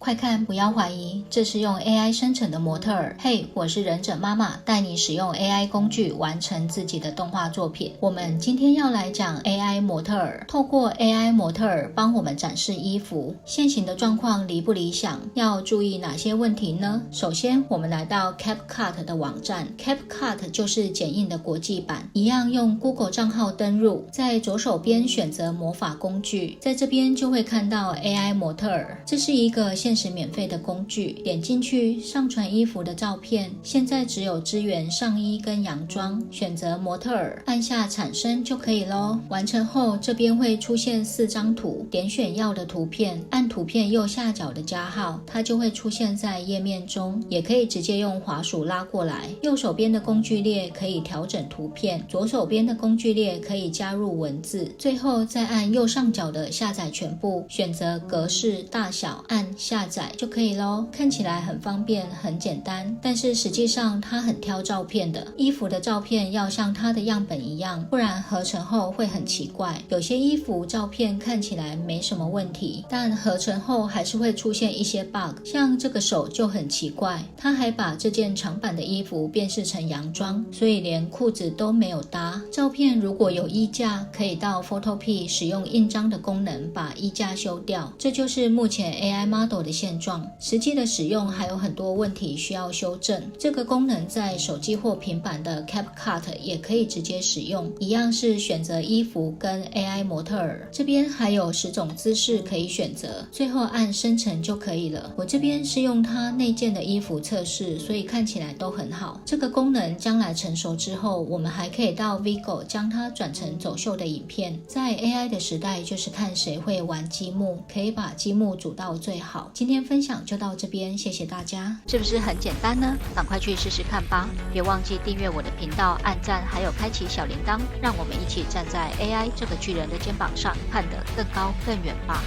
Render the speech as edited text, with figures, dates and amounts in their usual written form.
快看不要怀疑，这是用 AI 生成的模特儿。嘿，我是忍者妈妈，带你使用 AI 工具完成自己的动画作品。我们今天要来讲 AI 模特儿，透过 AI 模特儿帮我们展示衣服，现行的状况理不理想？要注意哪些问题呢？首先，我们来到 CapCut 的网站 ，CapCut 就是剪映的国际版，一样用 Google 账号登入，在左手边选择魔法工具，在这边就会看到 AI 模特儿，这是一个限时免费的工具，点进去上传衣服的照片，现在只有支援上衣跟洋装，选择模特儿，按下产生就可以咯。完成后，这边会出现4张图，点选要的图片，按图片右下角的加号，它就会出现在页面中，也可以直接用滑鼠拉过来。右手边的工具列可以调整图片，左手边的工具列可以加入文字，最后再按右上角的下载全部，选择格式大小，按下载就可以咯。看起来很方便很简单，但是实际上它很挑照片的，衣服的照片要像它的样本一样，不然合成后会很奇怪。有些衣服照片看起来没什么问题，但合成后还是会出现一些 bug， 像这个手就很奇怪，它还把这件长版的衣服辨识成洋装，所以连裤子都没有搭。照片如果有衣架，可以到 Photopea 使用印章的功能把衣架修掉，这就是目前 AI Model 的现状。实际的使用还有很多问题需要修正，这个功能在手机或平板的 CapCut 也可以直接使用，一样是选择衣服跟 AI 模特儿，这边还有10种姿势可以选择，最后按生成就可以了。我这边是用它内件的衣服测试，所以看起来都很好。这个功能将来成熟之后，我们还可以到 Vigo 将它转成走秀的影片。在 AI 的时代，就是看谁会玩积木，可以把积木组到最好。今天分享就到这边，谢谢大家。是不是很简单呢？赶快去试试看吧！别忘记订阅我的频道、按赞，还有开启小铃铛，让我们一起站在 AI 这个巨人的肩膀上，看得更高更远吧！